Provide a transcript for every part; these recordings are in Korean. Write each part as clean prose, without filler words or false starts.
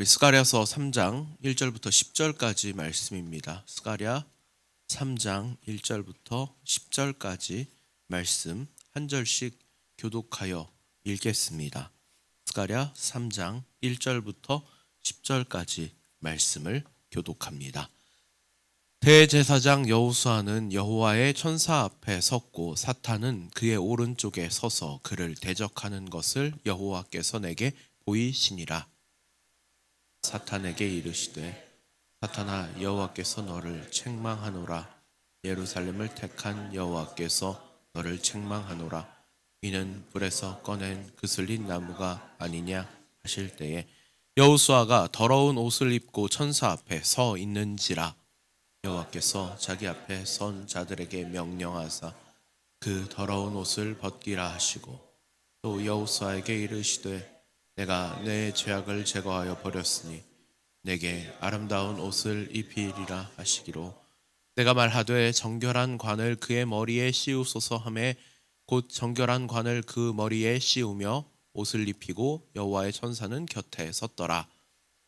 우리 스가랴서 3장 1절부터 10절까지 말씀입니다. 스가랴 3장 1절부터 10절까지 말씀 한 절씩 교독하여 읽겠습니다. 스가랴 3장 1절부터 10절까지 말씀을 교독합니다. 대제사장 여호수아는 여호와의 천사 앞에 섰고 사탄은 그의 오른쪽에 서서 그를 대적하는 것을 여호와께서 내게 보이시니라. 사탄에게 이르시되 사탄아, 여호와께서 너를 책망하노라. 예루살렘을 택한 여호와께서 너를 책망하노라. 이는 불에서 꺼낸 그슬린 나무가 아니냐 하실 때에 여호수아가 더러운 옷을 입고 천사 앞에 서 있는지라. 여호와께서 자기 앞에 선 자들에게 명령하사 그 더러운 옷을 벗기라 하시고 또 여호수아에게 이르시되 내가 내 죄악을 제거하여 버렸으니 내게 아름다운 옷을 입히리라 하시기로 내가 말하되 정결한 관을 그의 머리에 씌우소서 하매 곧 정결한 관을 그 머리에 씌우며 옷을 입히고 여호와의 천사는 곁에 섰더라.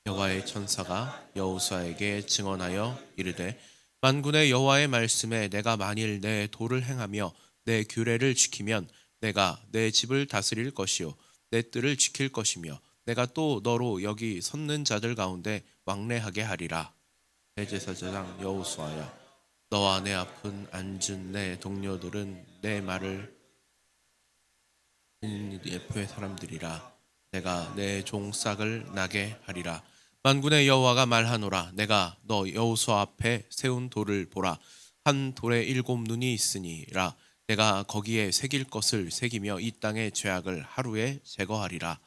여호와의 천사가 여호수아에게 증언하여 이르되 만군의 여호와의 말씀에 내가 만일 내 도를 행하며 내 규례를 지키면 내가 내 집을 다스릴 것이요 내 뜰을 지킬 것이며 내가 또 너로 여기 섰는 자들 가운데 왕래하게 하리라. 대제사장 여호수아야, 너와 내 앞은 앉은 내 동료들은 내 말을 예표의 사람들이라. 내가 내 종싹을 나게 하리라. 만군의 여호와가 말하노라. 내가 너 여호수아 앞에 세운 돌을 보라. 한 돌에 7 눈이 있으니라. 내가 거기에 새길 것을 새기며 이 땅의 죄악을 하루에 제거하리라.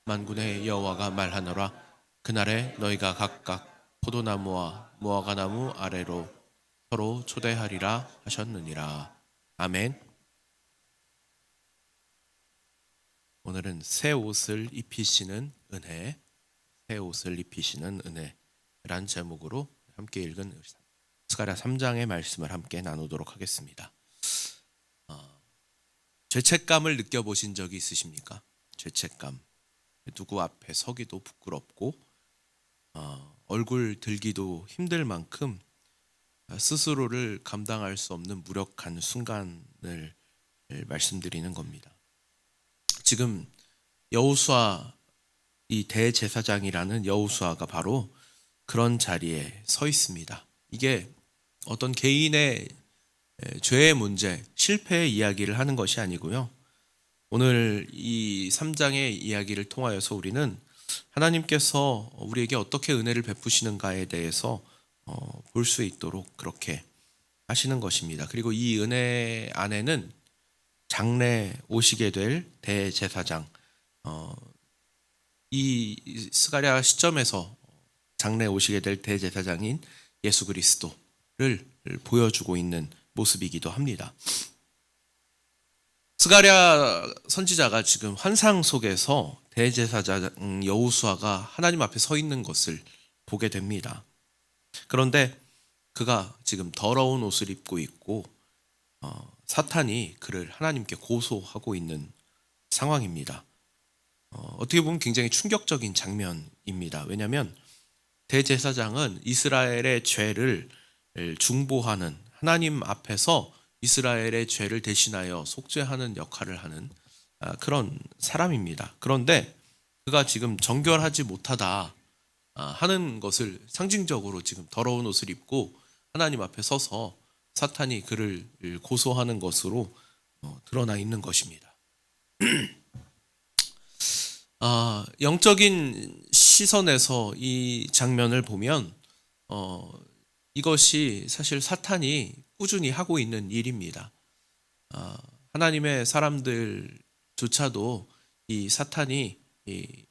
만군의 여호와가 말하노라. 그날에 너희가 각각 포도나무와 무화과나무 아래로 서로 초대하리라 하셨느니라. 아멘. 오늘은 새 옷을 입히시는 은혜, 새 옷을 입히시는 은혜란 제목으로 함께 읽은 스가랴 3장의 말씀을 함께 나누도록 하겠습니다. 죄책감을 느껴보신 적이 있으십니까? 죄책감. 누구 앞에 서기도 부끄럽고 얼굴 들기도 힘들 만큼 스스로를 감당할 수 없는 무력한 순간을 말씀드리는 겁니다. 지금 여호수아, 이 대제사장이라는 여호수아가 바로 그런 자리에 서 있습니다. 이게 어떤 개인의 죄의 문제, 실패의 이야기를 하는 것이 아니고요. 오늘 이 3장의 이야기를 통하여서 우리는 하나님께서 우리에게 어떻게 은혜를 베푸시는가에 대해서 볼 수 있도록 그렇게 하시는 것입니다. 그리고 이 은혜 안에는 장래 오시게 될 대제사장, 이 스가랴 시점에서 장래 오시게 될 대제사장인 예수 그리스도를 보여주고 있는 모습이기도 합니다. 스가랴 선지자가 지금 환상 속에서 대제사장 여호수아가 하나님 앞에 서 있는 것을 보게 됩니다. 그런데 그가 지금 더러운 옷을 입고 있고 사탄이 그를 하나님께 고소하고 있는 상황입니다. 어떻게 보면 굉장히 충격적인 장면입니다. 왜냐하면 대제사장은 이스라엘의 죄를 중보하는, 하나님 앞에서 이스라엘의 죄를 대신하여 속죄하는 역할을 하는 그런 사람입니다. 그런데 그가 지금 정결하지 못하다 하는 것을 상징적으로 지금 더러운 옷을 입고 하나님 앞에 서서 사탄이 그를 고소하는 것으로 드러나 있는 것입니다. 영적인 시선에서 이 장면을 보면 이것이 사실 사탄이 꾸준히 하고 있는 일입니다. 하나님의 사람들조차도 이 사탄이 이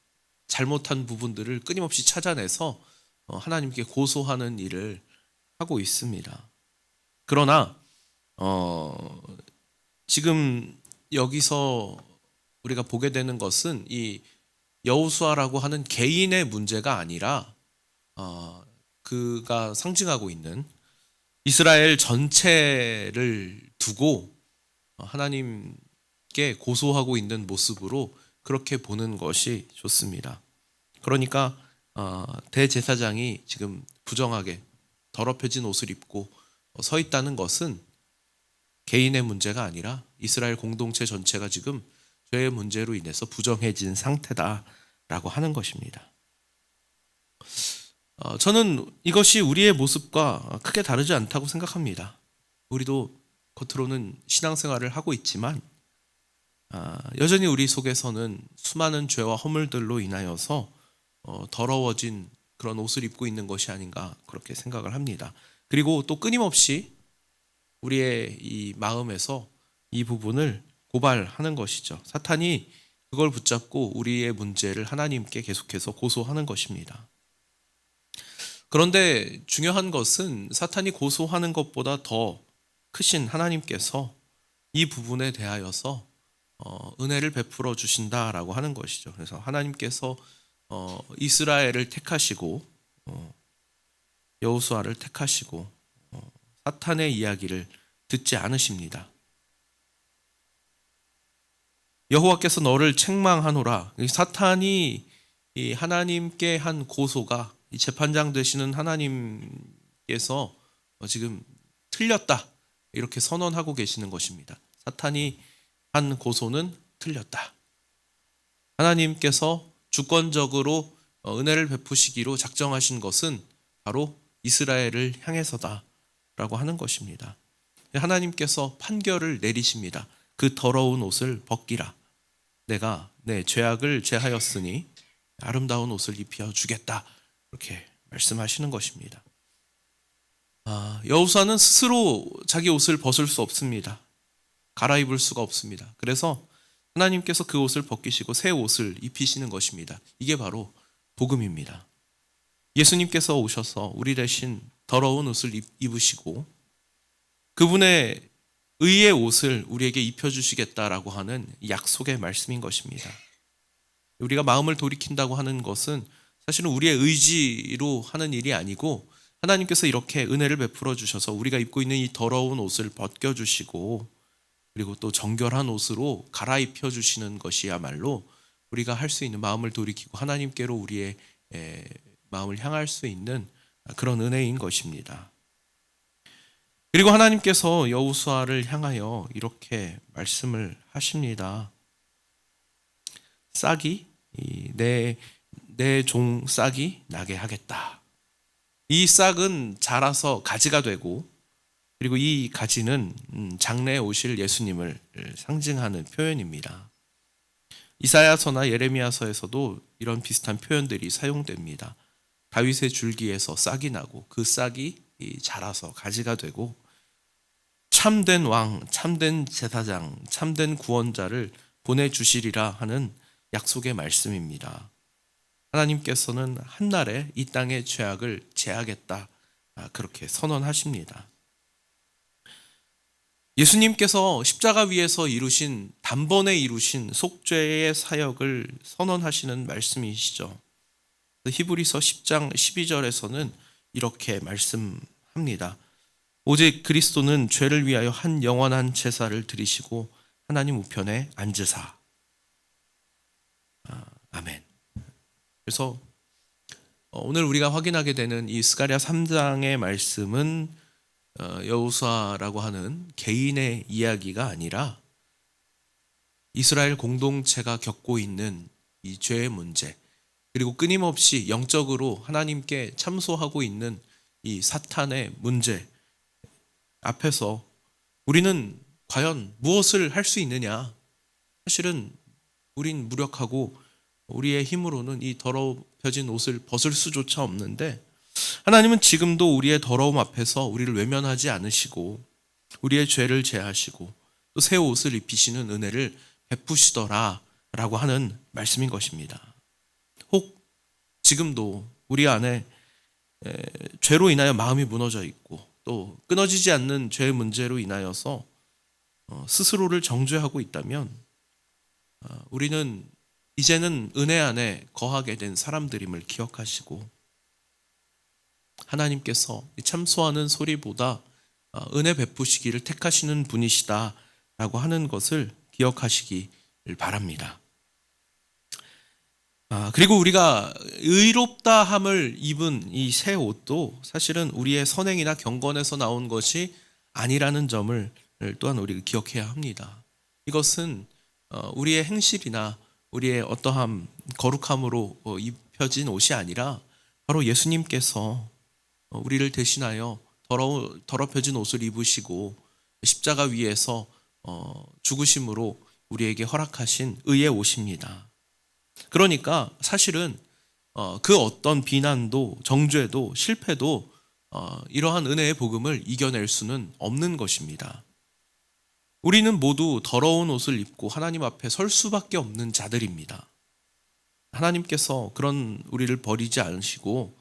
잘못한 부분들을 끊임없이 찾아내서 하나님께 고소하는 일을 하고 있습니다. 그러나 지금 여기서 우리가 보게 되는 것은 이 여호수아라고 하는 개인의 문제가 아니라 그가 상징하고 있는 이스라엘 전체를 두고 하나님께 고소하고 있는 모습으로 그렇게 보는 것이 좋습니다. 그러니까 대제사장이 지금 부정하게 더럽혀진 옷을 입고 서 있다는 것은 개인의 문제가 아니라 이스라엘 공동체 전체가 지금 죄의 문제로 인해서 부정해진 상태다라고 하는 것입니다. 저는 이것이 우리의 모습과 크게 다르지 않다고 생각합니다. 우리도 겉으로는 신앙생활을 하고 있지만 여전히 우리 속에서는 수많은 죄와 허물들로 인하여서 더러워진 그런 옷을 입고 있는 것이 아닌가 그렇게 생각을 합니다. 그리고 또 끊임없이 우리의 이 마음에서 이 부분을 고발하는 것이죠. 사탄이 그걸 붙잡고 우리의 문제를 하나님께 계속해서 고소하는 것입니다. 그런데 중요한 것은 사탄이 고소하는 것보다 더 크신 하나님께서 이 부분에 대하여서 은혜를 베풀어 주신다라고 하는 것이죠. 그래서 하나님께서 이스라엘을 택하시고 여호수아를 택하시고 사탄의 이야기를 듣지 않으십니다. 여호와께서 너를 책망하노라. 사탄이 이 하나님께 한 고소가 이 재판장 되시는 하나님께서 지금 틀렸다 이렇게 선언하고 계시는 것입니다. 사탄이 한 고소는 틀렸다. 하나님께서 주권적으로 은혜를 베푸시기로 작정하신 것은 바로 이스라엘을 향해서다라고 하는 것입니다. 하나님께서 판결을 내리십니다. 그 더러운 옷을 벗기라. 내가 내 죄악을 제하였으니 아름다운 옷을 입혀 주겠다. 이렇게 말씀하시는 것입니다. 여호수아는 스스로 자기 옷을 벗을 수 없습니다. 갈아입을 수가 없습니다. 그래서 하나님께서 그 옷을 벗기시고 새 옷을 입히시는 것입니다. 이게 바로 복음입니다. 예수님께서 오셔서 우리 대신 더러운 옷을 입으시고 그분의 의의 옷을 우리에게 입혀주시겠다라고 하는 약속의 말씀인 것입니다. 우리가 마음을 돌이킨다고 하는 것은 사실은 우리의 의지로 하는 일이 아니고 하나님께서 이렇게 은혜를 베풀어 주셔서 우리가 입고 있는 이 더러운 옷을 벗겨주시고 그리고 또 정결한 옷으로 갈아입혀 주시는 것이야말로 우리가 할 수 있는 마음을 돌이키고 하나님께로 우리의 마음을 향할 수 있는 그런 은혜인 것입니다. 그리고 하나님께서 여호수아를 향하여 이렇게 말씀을 하십니다. 싹이 내 종 싹이 나게 하겠다. 이 싹은 자라서 가지가 되고 그리고 이 가지는 장래에 오실 예수님을 상징하는 표현입니다. 이사야서나 예레미야서에서도 이런 비슷한 표현들이 사용됩니다. 다윗의 줄기에서 싹이 나고 그 싹이 자라서 가지가 되고 참된 왕, 참된 제사장, 참된 구원자를 보내주시리라 하는 약속의 말씀입니다. 하나님께서는 한날에 이 땅의 죄악을 제하겠다 그렇게 선언하십니다. 예수님께서 십자가 위에서 이루신 단번에 이루신 속죄의 사역을 선언하시는 말씀이시죠. 히브리서 10장 12절에서는 이렇게 말씀합니다. 오직 그리스도는 죄를 위하여 한 영원한 제사를 드리시고 하나님 우편에 앉으사. 아멘. 그래서 오늘 우리가 확인하게 되는 이 스가랴 3장의 말씀은 여호수아라고 하는 개인의 이야기가 아니라 이스라엘 공동체가 겪고 있는 이 죄의 문제 그리고 끊임없이 영적으로 하나님께 참소하고 있는 이 사탄의 문제 앞에서 우리는 과연 무엇을 할 수 있느냐? 사실은 우린 무력하고 우리의 힘으로는 이 더러워진 옷을 벗을 수조차 없는데 하나님은 지금도 우리의 더러움 앞에서 우리를 외면하지 않으시고 우리의 죄를 제하시고 또 새 옷을 입히시는 은혜를 베푸시더라 라고 하는 말씀인 것입니다. 혹 지금도 우리 안에 죄로 인하여 마음이 무너져 있고 또 끊어지지 않는 죄의 문제로 인하여서 스스로를 정죄하고 있다면 우리는 이제는 은혜 안에 거하게 된 사람들임을 기억하시고 하나님께서 참소하는 소리보다 은혜 베푸시기를 택하시는 분이시다라고 하는 것을 기억하시기를 바랍니다. 그리고 우리가 의롭다함을 입은 이 새 옷도 사실은 우리의 선행이나 경건에서 나온 것이 아니라는 점을 또한 우리가 기억해야 합니다. 이것은 우리의 행실이나 우리의 어떠함, 거룩함으로 입혀진 옷이 아니라 바로 예수님께서 우리를 대신하여 더럽혀진 옷을 입으시고 십자가 위에서 죽으심으로 우리에게 허락하신 의의 옷입니다. 그러니까 사실은 그 어떤 비난도 정죄도 실패도 이러한 은혜의 복음을 이겨낼 수는 없는 것입니다. 우리는 모두 더러운 옷을 입고 하나님 앞에 설 수밖에 없는 자들입니다. 하나님께서 그런 우리를 버리지 않으시고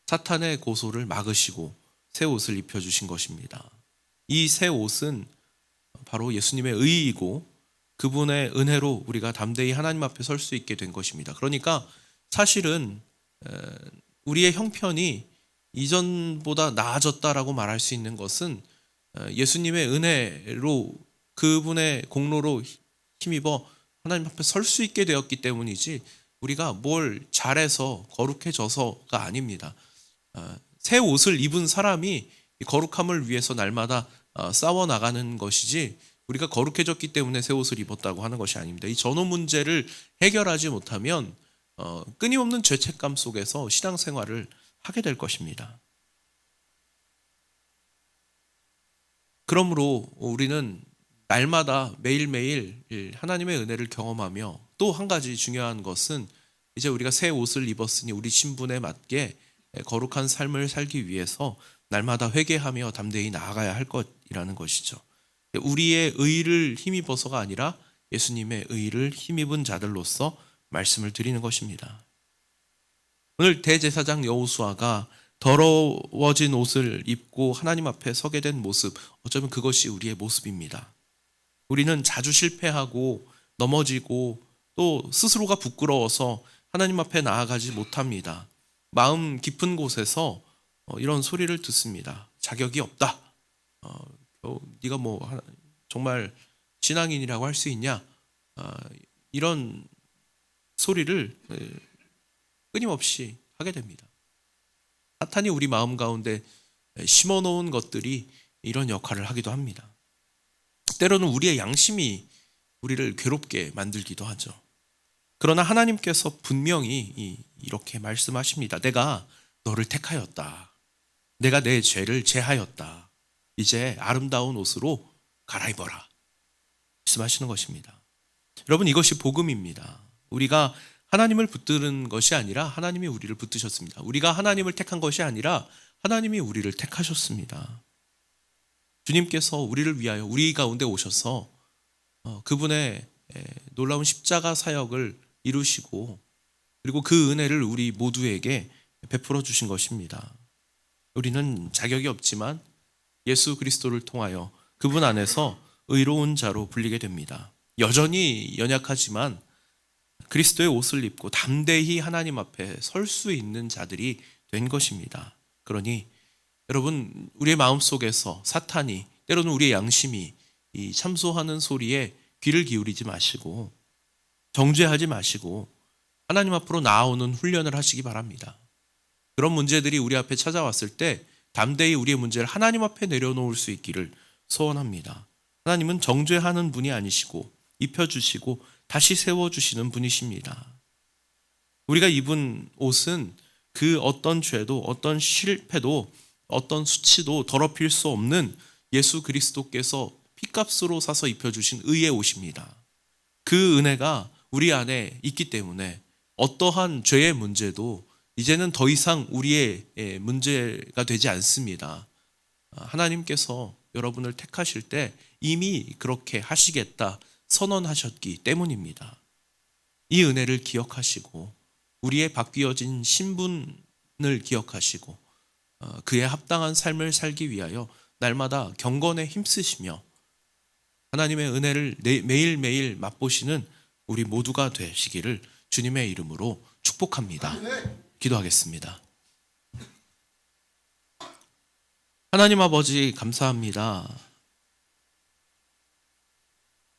사탄의 고소를 막으시고 새 옷을 입혀주신 것입니다. 이 새 옷은 바로 예수님의 의이고 그분의 은혜로 우리가 담대히 하나님 앞에 설 수 있게 된 것입니다. 그러니까 사실은 우리의 형편이 이전보다 나아졌다라고 말할 수 있는 것은 예수님의 은혜로 그분의 공로로 힘입어 하나님 앞에 설 수 있게 되었기 때문이지 우리가 뭘 잘해서 거룩해져서가 아닙니다. 새 옷을 입은 사람이 거룩함을 위해서 날마다 싸워나가는 것이지 우리가 거룩해졌기 때문에 새 옷을 입었다고 하는 것이 아닙니다. 이 전후 문제를 해결하지 못하면 끊임없는 죄책감 속에서 신앙생활을 하게 될 것입니다. 그러므로 우리는 날마다 매일매일 하나님의 은혜를 경험하며 또 한 가지 중요한 것은 이제 우리가 새 옷을 입었으니 우리 신분에 맞게 거룩한 삶을 살기 위해서 날마다 회개하며 담대히 나아가야 할 것이라는 것이죠. 우리의 의를 힘입어서가 아니라 예수님의 의를 힘입은 자들로서 말씀을 드리는 것입니다. 오늘 대제사장 여호수아가 더러워진 옷을 입고 하나님 앞에 서게 된 모습, 어쩌면 그것이 우리의 모습입니다. 우리는 자주 실패하고 넘어지고 또 스스로가 부끄러워서 하나님 앞에 나아가지 못합니다. 마음 깊은 곳에서 이런 소리를 듣습니다. 자격이 없다. 네가 뭐 정말 신앙인이라고 할 수 있냐? 이런 소리를 끊임없이 하게 됩니다. 사탄이 우리 마음 가운데 심어놓은 것들이 이런 역할을 하기도 합니다. 때로는 우리의 양심이 우리를 괴롭게 만들기도 하죠. 그러나 하나님께서 분명히 이렇게 말씀하십니다. 내가 너를 택하였다. 내가 내 죄를 제하였다. 이제 아름다운 옷으로 갈아입어라. 말씀하시는 것입니다. 여러분, 이것이 복음입니다. 우리가 하나님을 붙드는 것이 아니라 하나님이 우리를 붙드셨습니다. 우리가 하나님을 택한 것이 아니라 하나님이 우리를 택하셨습니다. 주님께서 우리를 위하여 우리 가운데 오셔서 그분의 놀라운 십자가 사역을 이루시고 그리고 그 은혜를 우리 모두에게 베풀어 주신 것입니다. 우리는 자격이 없지만 예수 그리스도를 통하여 그분 안에서 의로운 자로 불리게 됩니다. 여전히 연약하지만 그리스도의 옷을 입고 담대히 하나님 앞에 설 수 있는 자들이 된 것입니다. 그러니 여러분, 우리의 마음속에서 사탄이, 때로는 우리의 양심이 이 참소하는 소리에 귀를 기울이지 마시고 정죄하지 마시고 하나님 앞으로 나아오는 훈련을 하시기 바랍니다. 그런 문제들이 우리 앞에 찾아왔을 때 담대히 우리의 문제를 하나님 앞에 내려놓을 수 있기를 소원합니다. 하나님은 정죄하는 분이 아니시고 입혀주시고 다시 세워주시는 분이십니다. 우리가 입은 옷은 그 어떤 죄도 어떤 실패도 어떤 수치도 더럽힐 수 없는 예수 그리스도께서 피값으로 사서 입혀주신 의의 옷입니다. 그 은혜가 우리 안에 있기 때문에 어떠한 죄의 문제도 이제는 더 이상 우리의 문제가 되지 않습니다. 하나님께서 여러분을 택하실 때 이미 그렇게 하시겠다 선언하셨기 때문입니다. 이 은혜를 기억하시고 우리의 바뀌어진 신분을 기억하시고 그에 합당한 삶을 살기 위하여 날마다 경건에 힘쓰시며 하나님의 은혜를 매일매일 맛보시는 우리 모두가 되시기를 주님의 이름으로 축복합니다. 기도하겠습니다. 하나님 아버지, 감사합니다.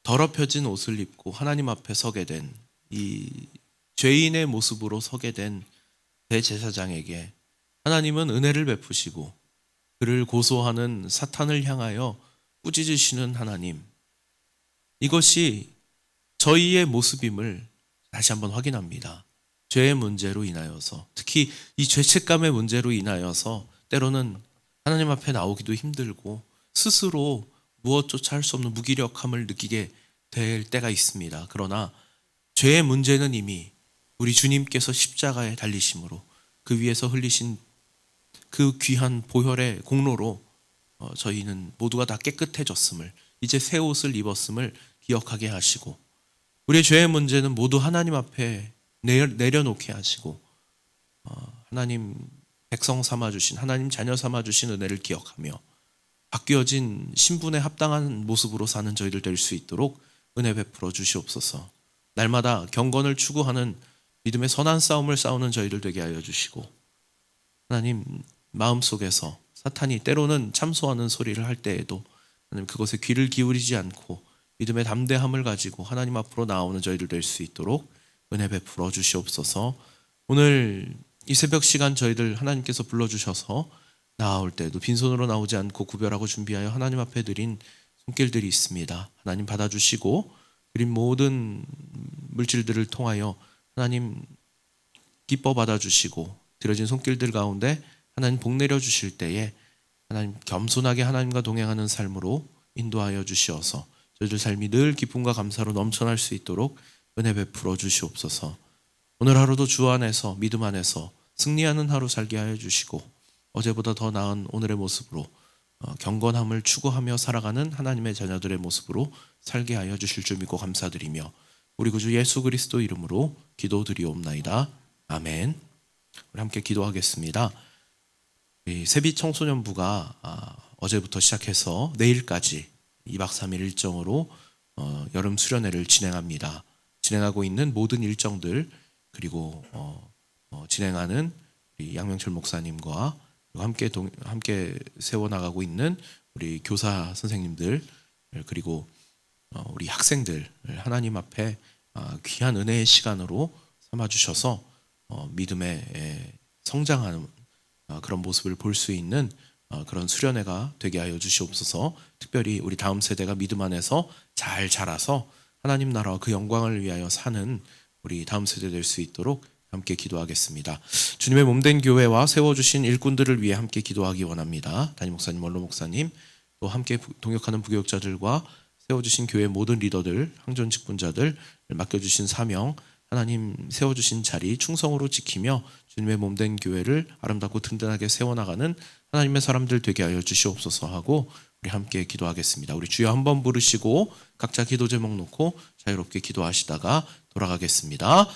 더럽혀진 옷을 입고 하나님 앞에 서게 된 이 죄인의 모습으로 서게 된 대제사장에게 하나님은 은혜를 베푸시고 그를 고소하는 사탄을 향하여 꾸짖으시는 하나님, 이것이 저희의 모습임을 다시 한번 확인합니다. 죄의 문제로 인하여서, 특히 이 죄책감의 문제로 인하여서 때로는 하나님 앞에 나오기도 힘들고 스스로 무엇조차 할 수 없는 무기력함을 느끼게 될 때가 있습니다. 그러나 죄의 문제는 이미 우리 주님께서 십자가에 달리심으로 그 위에서 흘리신 그 귀한 보혈의 공로로 저희는 모두가 다 깨끗해졌음을, 이제 새 옷을 입었음을 기억하게 하시고, 우리의 죄의 문제는 모두 하나님 앞에 내려놓게 하시고 하나님 백성 삼아주신, 하나님 자녀 삼아주신 은혜를 기억하며 바뀌어진 신분에 합당한 모습으로 사는 저희들 될 수 있도록 은혜 베풀어 주시옵소서. 날마다 경건을 추구하는 믿음의 선한 싸움을 싸우는 저희들 되게 하여 주시고, 하나님 마음속에서 사탄이 때로는 참소하는 소리를 할 때에도 하나님 그것에 귀를 기울이지 않고 믿음의 담대함을 가지고 하나님 앞으로 나오는 저희들 될 수 있도록 은혜 베풀어 주시옵소서. 오늘 이 새벽 시간 저희들 하나님께서 불러주셔서 나올 때도 빈손으로 나오지 않고 구별하고 준비하여 하나님 앞에 드린 손길들이 있습니다. 하나님 받아주시고 드린 모든 물질들을 통하여 하나님 기뻐 받아주시고 드려진 손길들 가운데 하나님 복 내려주실 때에 하나님 겸손하게 하나님과 동행하는 삶으로 인도하여 주시어서 저희들 삶이 늘 기쁨과 감사로 넘쳐날 수 있도록 은혜 베풀어 주시옵소서. 오늘 하루도 주 안에서 믿음 안에서 승리하는 하루 살게 하여 주시고 어제보다 더 나은 오늘의 모습으로 경건함을 추구하며 살아가는 하나님의 자녀들의 모습으로 살게 하여 주실 줄 믿고 감사드리며 우리 구주 예수 그리스도 이름으로 기도드리옵나이다. 아멘. 우리 함께 기도하겠습니다. 세빛 청소년부가 어제부터 시작해서 내일까지 2박 3일 일정으로 여름 수련회를 진행합니다. 진행하고 있는 모든 일정들, 그리고 진행하는 우리 양명철 목사님과 함께 세워나가고 있는 우리 교사 선생님들, 그리고 우리 학생들 하나님 앞에 귀한 은혜의 시간으로 삼아주셔서 믿음의 성장하는 그런 모습을 볼 수 있는 그런 수련회가 되게 하여 주시옵소서. 특별히 우리 다음 세대가 믿음 안에서 잘 자라서 하나님 나라와 그 영광을 위하여 사는 우리 다음 세대 될 수 있도록 함께 기도하겠습니다. 주님의 몸된 교회와 세워주신 일꾼들을 위해 함께 기도하기 원합니다. 담임 목사님, 원로 목사님, 또 함께 동역하는 부교육자들과 세워주신 교회 모든 리더들, 항전 직분자들, 맡겨주신 사명, 하나님 세워주신 자리 충성으로 지키며 주님의 몸된 교회를 아름답고 든든하게 세워나가는 하나님의 사람들 되게 하여 주시옵소서 하고 우리 함께 기도하겠습니다. 우리 주여 한번 부르시고 각자 기도 제목 놓고 자유롭게 기도하시다가 돌아가겠습니다.